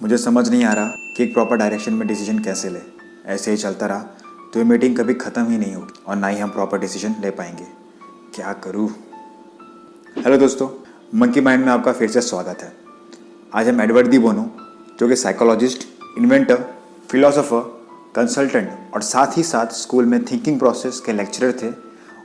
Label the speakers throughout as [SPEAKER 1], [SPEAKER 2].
[SPEAKER 1] मुझे समझ नहीं आ रहा कि एक प्रॉपर डायरेक्शन में डिसीजन कैसे ले। ऐसे ही चलता रहा तो ये मीटिंग कभी ख़त्म ही नहीं होगी और ना ही हम प्रॉपर डिसीजन ले पाएंगे। क्या करूँ? हेलो दोस्तों, मंकी माइंड में आपका फिर से स्वागत है। आज हम एडवर्ड दी बोनो, जो कि साइकोलॉजिस्ट, इन्वेंटर, फिलोसोफर, कंसल्टेंट और साथ ही साथ स्कूल में थिंकिंग प्रोसेस के लेक्चरर थे,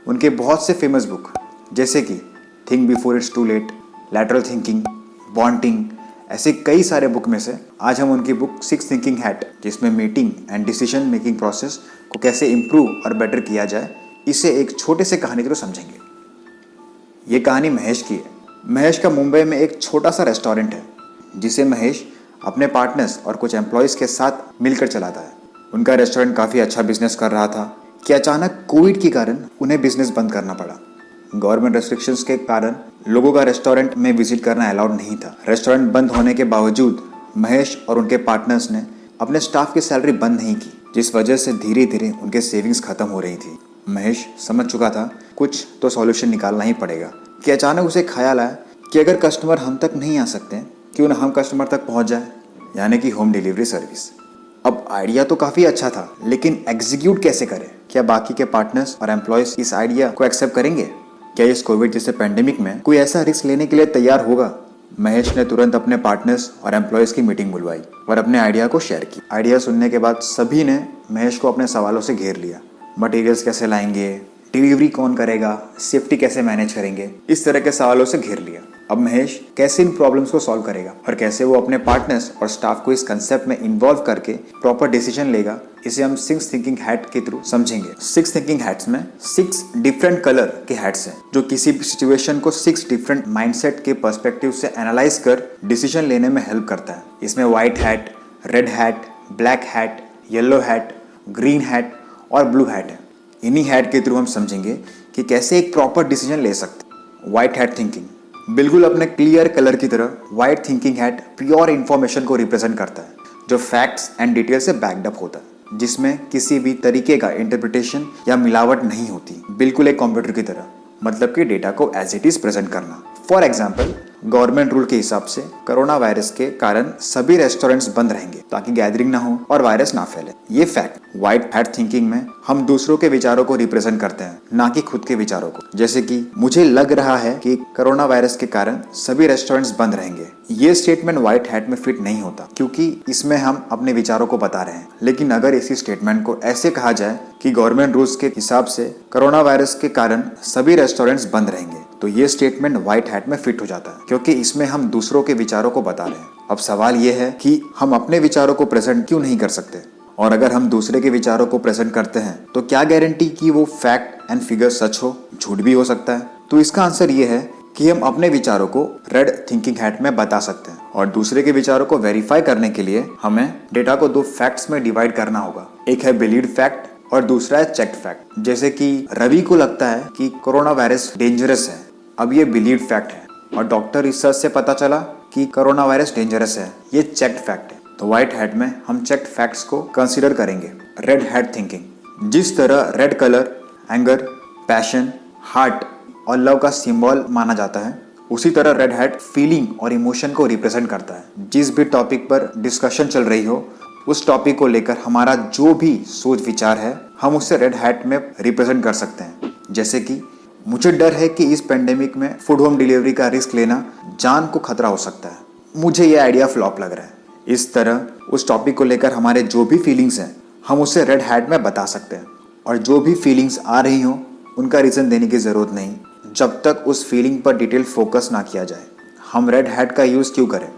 [SPEAKER 1] उनके बहुत से फेमस बुक जैसे कि think before it's too late, lateral thinking, बॉन्टिंग, ऐसे कई सारे बुक में से आज हम उनकी बुक सिक्स थिंकिंग हैट, जिसमें meeting and decision making process को कैसे इम्प्रूव और बेटर किया जाए, इसे एक छोटे से कहानी के थ्रू समझेंगे। ये कहानी महेश की है। महेश का मुंबई में एक छोटा सा रेस्टोरेंट है जिसे महेश अपने पार्टनर्स और कुछ एम्प्लॉयज़ के साथ मिलकर चलाता है। उनका रेस्टोरेंट काफ़ी अच्छा बिजनेस कर रहा था कि अचानक कोविड के कारण उन्हें बिजनेस बंद करना पड़ा। गवर्नमेंट रेस्ट्रिक्शंस के कारण लोगों का रेस्टोरेंट में विजिट करना अलाउड नहीं था। रेस्टोरेंट बंद होने के बावजूद महेश और उनके पार्टनर्स ने अपने स्टाफ की सैलरी बंद नहीं की, जिस वजह से धीरे धीरे उनके सेविंग्स खत्म हो रही थी। महेश समझ चुका था कुछ तो सॉल्यूशन निकालना ही पड़ेगा कि अचानक उसे ख्याल आया कि अगर कस्टमर हम तक नहीं आ सकते, क्यों ना हम कस्टमर तक पहुंच जाए, यानी कि होम डिलीवरी सर्विस। अब आइडिया तो काफ़ी अच्छा था, लेकिन एग्जीक्यूट कैसे करें? क्या बाकी के पार्टनर्स और एम्प्लॉयज़ इस आइडिया को एक्सेप्ट करेंगे? क्या इस कोविड जैसे पैंडेमिक में कोई ऐसा रिस्क लेने के लिए तैयार होगा? महेश ने तुरंत अपने पार्टनर्स और एम्प्लॉयज़ की मीटिंग बुलवाई और अपने आइडिया को शेयर की। आइडिया सुनने के बाद सभी ने महेश को अपने सवालों से घेर लिया। मटेरियल्स कैसे लाएंगे, डिलीवरी कौन करेगा, सेफ्टी कैसे मैनेज करेंगे, इस तरह के सवालों से घेर लिया। अब महेश कैसे इन प्रॉब्लम्स को सॉल्व करेगा और कैसे वो अपने पार्टनर्स और स्टाफ को इस कंसेप्ट में इन्वॉल्व करके प्रॉपर डिसीजन लेगा, इसे हम सिक्स थिंकिंग हैट के थ्रू समझेंगे। सिक्स थिंकिंग हैट्स में 6 डिफरेंट कलर के हैट्स हैं, जो किसी भी सिचुएशन को 6 डिफरेंट माइंडसेट के पर्सपेक्टिव से एनालाइज कर डिसीजन लेने में हेल्प करता है। इसमें white hat, red hat, black hat, yellow hat, green hat और ब्लू हैट है। इन्हीं हैट के थ्रू हम समझेंगे कि कैसे एक प्रॉपर डिसीजन ले सकते हैं। व्हाइट हैट थिंकिंग, बिल्कुल अपने क्लियर कलर की तरह white thinking hat pure information को रिप्रेजेंट करता है, जो फैक्ट्स एंड डिटेल से बैक्ड अप होता है, जिसमें किसी भी तरीके का इंटरप्रिटेशन या मिलावट नहीं होती, बिल्कुल एक कंप्यूटर की तरह, मतलब कि डेटा को एज इट इज प्रेजेंट करना। फॉर एग्जाम्पल, गवर्नमेंट रूल के हिसाब से कोरोना वायरस के कारण सभी रेस्टोरेंट्स बंद रहेंगे ताकि गैदरिंग ना हो और वायरस ना फैले। ये फैक्ट व्हाइट हैट थिंकिंग में हम दूसरों के विचारों को रिप्रेजेंट करते हैं, ना कि खुद के विचारों को। जैसे कि मुझे लग रहा है कि कोरोना वायरस के कारण सभी रेस्टोरेंट्स बंद रहेंगे। ये स्टेटमेंट व्हाइट हैट में फिट नहीं होता, क्योंकि इसमें हम अपने विचारों को बता रहे हैं। लेकिन अगर इसी स्टेटमेंट को ऐसे कहा जाए कि गवर्नमेंट रूल्स के हिसाब से कोरोना वायरस के कारण सभी रेस्टोरेंट्स बंद रहेंगे, तो ये स्टेटमेंट व्हाइट हैट में फिट हो जाता है, क्योंकि इसमें हम दूसरों के विचारों को बता रहे हैं। अब सवाल ये है कि हम अपने विचारों को प्रेजेंट क्यों नहीं कर सकते? और अगर हम दूसरे के विचारों को प्रेजेंट करते हैं तो क्या गारंटी कि वो फैक्ट एंड फिगर सच हो? झूठ भी हो सकता है। तो इसका आंसर ये है कि हम अपने विचारों को रेड थिंकिंग हैट में बता सकते हैं, और दूसरे के विचारों को वेरीफाई करने के लिए हमें डेटा को 2 फैक्ट्स में डिवाइड करना होगा। एक है बिलीव्ड फैक्ट और दूसरा है चेक्ड फैक्ट। जैसे कि रवि को लगता है कि कोरोना वायरस डेंजरस है। अब ये बिलीव्ड फैक्ट है और डॉक्टर रिसर्च से पता चला कि कोरोना वायरस डेंजरस है। ये चेक्ड फैक्ट है। तो व्हाइट हैट में हम चेक्ड फैक्ट्स को कंसीडर करेंगे। रेड हैट थिंकिंग, जिस तरह red colour anger, passion, heart और लव का सिंबल माना जाता है, उसी तरह रेड हैट फीलिंग और इमोशन को रिप्रेजेंट करता है। जिस भी टॉपिक पर डिस्कशन चल रही हो, उस टॉपिक को लेकर हमारा जो भी सोच विचार है, हम उसे रेड हैट में रिप्रेजेंट कर सकते हैं। जैसे कि मुझे डर है कि इस पेंडेमिक में फूड होम डिलीवरी का रिस्क लेना जान को खतरा हो सकता है। मुझे ये आइडिया फ्लॉप लग रहा है। इस तरह उस टॉपिक को लेकर हमारे जो भी फीलिंग्स हैं, हम उसे रेड हैट में बता सकते हैं। और जो भी फीलिंग्स आ रही हो, उनका रीज़न देने की ज़रूरत नहीं, जब तक उस फीलिंग पर डिटेल फोकस ना किया जाए। हम रेड हैट का यूज़ क्यों करें?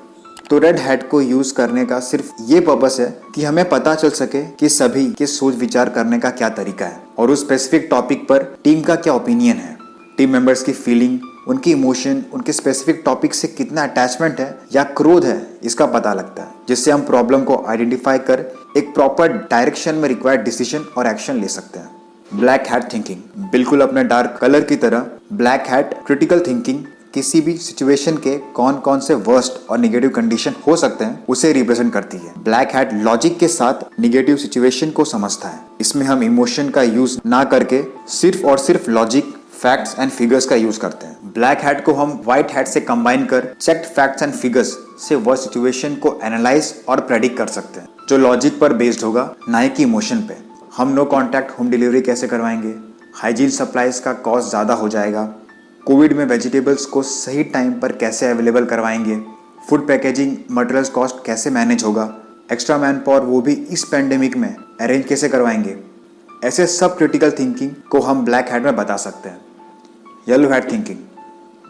[SPEAKER 1] तो रेड हैट को यूज़ करने का सिर्फ ये पर्पस है कि हमें पता चल सके कि सभी के सोच विचार करने का क्या तरीका है और उस स्पेसिफिक टॉपिक पर टीम का क्या ओपिनियन है। टीम मेंबर्स की फीलिंग, उनकी इमोशन, उनके स्पेसिफिक टॉपिक से कितना अटैचमेंट है या क्रोध है, इसका पता लगता है, जिससे हम प्रॉब्लम को आइडेंटिफाई कर एक प्रॉपर डायरेक्शन में रिक्वायर्ड डिसीजन और एक्शन ले सकते हैं। ब्लैक हैट थिंकिंग, बिल्कुल अपने डार्क कलर की तरह ब्लैक हैट क्रिटिकल थिंकिंग किसी भी सिचुएशन के कौन कौन से वर्स्ट और नेगेटिव कंडीशन हो सकते हैं उसे रिप्रेजेंट करती है। ब्लैक हैट लॉजिक के साथ नेगेटिव सिचुएशन को समझता है। इसमें हम इमोशन का यूज ना करके सिर्फ और सिर्फ लॉजिक, फैक्ट्स एंड फिगर्स का यूज करते हैं। ब्लैक हैट को हम व्हाइट हैट से कंबाइन कर चेक्ड फैक्ट्स एंड फिगर्स से वह सिचुएशन को एनालाइज और प्रेडिक्ट कर सकते हैं, जो लॉजिक पर बेस्ड होगा, ना कि इमोशन पे। हम नो कॉन्टैक्ट होम डिलीवरी कैसे करवाएंगे, हाइजीन सप्लाईज का कॉस्ट ज़्यादा हो जाएगा, कोविड में वेजिटेबल्स को सही टाइम पर कैसे अवेलेबल करवाएंगे, फूड पैकेजिंग मटेरियल्स कॉस्ट कैसे मैनेज होगा, एक्स्ट्रा मैन पावर वो भी इस पेंडेमिक में अरेंज कैसे करवाएंगे। ऐसे सब क्रिटिकल थिंकिंग को हम ब्लैक हैट में बता सकते हैं। येलो हैट थिंकिंग,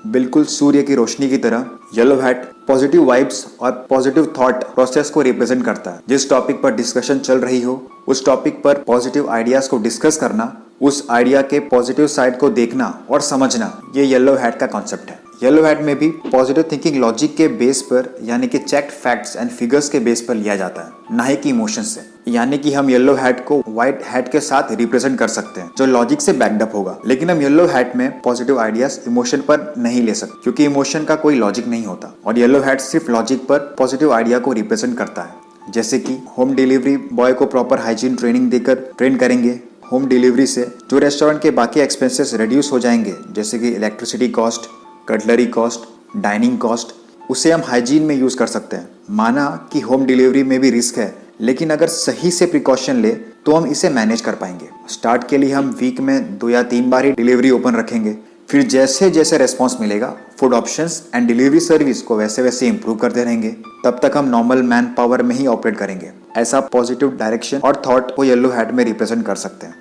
[SPEAKER 1] बिल्कुल सूर्य की रोशनी की तरह येलो हैट पॉजिटिव वाइब्स और पॉजिटिव थॉट प्रोसेस को रिप्रेजेंट करता है। जिस टॉपिक पर डिस्कशन चल रही हो उस टॉपिक पर पॉजिटिव आइडियाज को डिस्कस करना, उस आइडिया के पॉजिटिव साइड को देखना और समझना, ये येलो हैट का कॉन्सेप्ट है। येलो हैट में भी पॉजिटिव थिंकिंग लॉजिक के बेस पर यानी कि चेक्ड फैक्ट्स एंड फिगर्स के बेस पर लिया जाता है, ना ही कि इमोशन से। यानी कि हम येलो हैट को व्हाइट हैट के साथ रिप्रेजेंट कर सकते हैं जो लॉजिक से बैक्ड अप होगा, लेकिन हम येलो हैट में पॉजिटिव आइडियाज इमोशन पर नहीं ले सकते क्योंकि इमोशन का कोई लॉजिक नहीं होता और येलो हैट सिर्फ लॉजिक पर पॉजिटिव आइडिया को रिप्रेजेंट करता है। जैसे कि होम डिलीवरी बॉय को प्रॉपर हाइजीन ट्रेनिंग देकर ट्रेन करेंगे। होम डिलीवरी से जो रेस्टोरेंट के बाकी एक्सपेंसेस रिड्यूस हो जाएंगे, जैसे कि electricity cost, cutlery cost, dining cost, उसे हम हाइजीन में यूज कर सकते हैं। माना कि होम डिलीवरी में भी रिस्क है, लेकिन अगर सही से प्रिकॉशन ले तो हम इसे मैनेज कर पाएंगे। स्टार्ट के लिए हम वीक में 2 या 3 बार ही डिलीवरी ओपन रखेंगे, फिर जैसे जैसे रेस्पॉन्स मिलेगा food options and delivery service को वैसे वैसे इंप्रूव करते रहेंगे। तब तक हम नॉर्मल मैन पावर में ही ऑपरेट करेंगे। ऐसा पॉजिटिव डायरेक्शन और थॉट को येलो हैट में रिप्रेजेंट कर सकते हैं।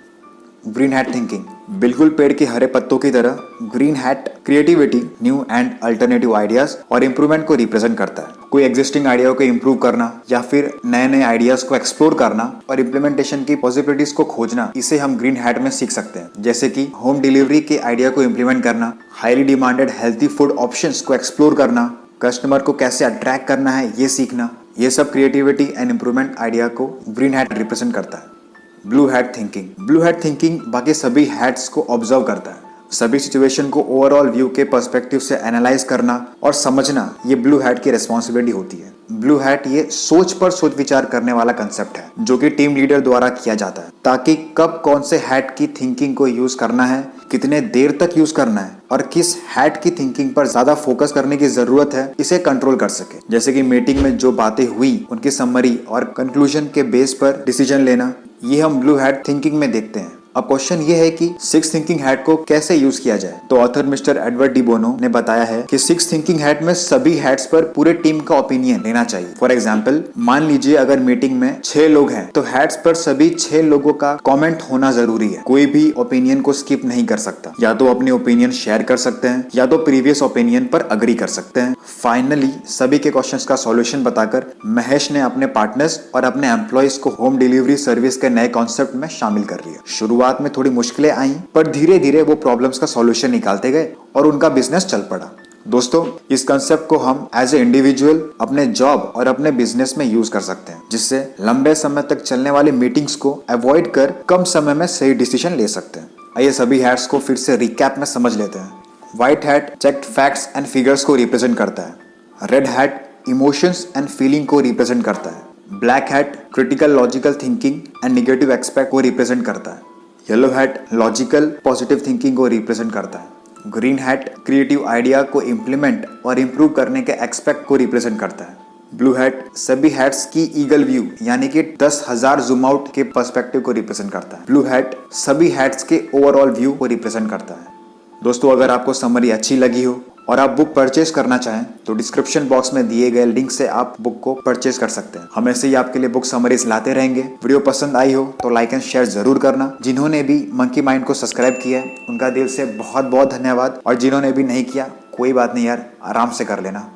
[SPEAKER 1] ग्रीन हैट थिंकिंग, बिल्कुल पेड़ के हरे पत्तों की तरह green hat creativity, new and alternative ideas और इंप्रूवमेंट को रिप्रेजेंट करता है। कोई एग्जिस्टिंग आइडिया को इंप्रूव करना या फिर नए नए आइडियाज को एक्सप्लोर करना और इम्प्लीमेंटेशन की पॉसिबिलिटीज को खोजना, इसे हम ग्रीन हैट में सीख सकते हैं। जैसे कि होम डिलीवरी के आइडिया को इम्प्लीमेंट करना, highly demanded healthy food options को एक्सप्लोर करना, कस्टमर को कैसे अट्रैक्ट करना है ये सीखना, ये सब क्रिएटिविटी एंड इम्प्रूवमेंट आइडिया को ग्रीन हैट रिप्रेजेंट करता है। Blue hat thinking, blue hat thinking बाकी सभी हैट्स को ऑब्जर्व करता है। सभी सिचुएशन को ओवरऑल व्यू के पर्सपेक्टिव से एनालाइज करना और समझना, ये ब्लू हैट की रिस्पॉन्सिबिलिटी होती है। ब्लू हैट ये सोच पर सोच विचार करने वाला कंसेप्ट है जो कि टीम लीडर द्वारा किया जाता है, ताकि कब कौन से हैट की थिंकिंग को यूज करना है, कितने देर तक यूज करना है और किस हैट की थिंकिंग पर ज्यादा फोकस करने की जरूरत है, इसे कंट्रोल कर सके। जैसे कि मीटिंग में जो बातें हुई उनकी समरी और कंक्लूजन के बेस पर डिसीजन लेना, ये हम ब्लू हैट थिंकिंग में देखते हैं। अब क्वेश्चन ये है कि सिक्स थिंकिंग हैट को कैसे यूज किया जाए। तो author mister Edward de Bono ने बताया है कि सिक्स थिंकिंग हैट में सभी हैट्स पर पूरे टीम का ओपिनियन लेना चाहिए। फॉर एग्जांपल, मान लीजिए अगर मीटिंग में 6 लोग हैं तो हैट्स पर सभी 6 लोगों का कमेंट होना जरूरी है। कोई भी ओपिनियन को स्किप नहीं कर सकता। या तो अपनी ओपिनियन शेयर कर सकते हैं या तो प्रीवियस ओपिनियन पर अग्री कर सकते हैं। फाइनली सभी के क्वेश्चंस का सॉल्यूशन बताकर महेश ने अपने पार्टनर्स और अपने एम्प्लॉइज को होम डिलीवरी सर्विस के नए कॉन्सेप्ट में शामिल कर लिया। शुरुआत में थोड़ी मुश्किलें आई, पर धीरे धीरे वो प्रॉब्लम्स का सॉल्यूशन निकालते गए और उनका बिजनेस चल पड़ा। दोस्तों, इस कंसेप्ट को हम एज ए इंडिविजुअल अपने जॉब और अपने बिजनेस में यूज कर सकते हैं, जिससे लंबे समय तक चलने वाली मीटिंग्स को अवॉइड कर कम समय में सही डिसीजन ले सकते हैं। आइए सभी हैट्स को फिर से रिकैप में समझ लेते हैं। White hat checked facts and figures को रिप्रेजेंट करता है। Red hat emotions and feeling को रिप्रेजेंट करता है। Black hat critical logical thinking and negative expect को रिप्रेजेंट करता है। Yellow hat logical positive thinking को रिप्रेजेंट करता है। ग्रीन हैट क्रिएटिव आइडिया को इम्प्लीमेंट और इम्प्रूव करने के एक्सपेक्ट को रिप्रेजेंट करता है। ब्लू हैट सभी हैट्स की ईगल व्यू यानी कि 10,000 जूम आउट के पर्सपेक्टिव को रिप्रेजेंट करता है। ब्लू हैट सभी हैट्स के ओवरऑल व्यू को रिप्रेजेंट करता है। दोस्तों, अगर आपको समरी अच्छी लगी हो और आप बुक परचेज करना चाहें तो डिस्क्रिप्शन बॉक्स में दिए गए लिंक से आप बुक को परचेज कर सकते हैं। हम ऐसे ही आपके लिए बुक समरीज लाते रहेंगे। वीडियो पसंद आई हो तो लाइक एंड शेयर जरूर करना। जिन्होंने भी मंकी माइंड को सब्सक्राइब किया है उनका दिल से बहुत बहुत धन्यवाद, और जिन्होंने भी नहीं किया कोई बात नहीं यार, आराम से कर लेना।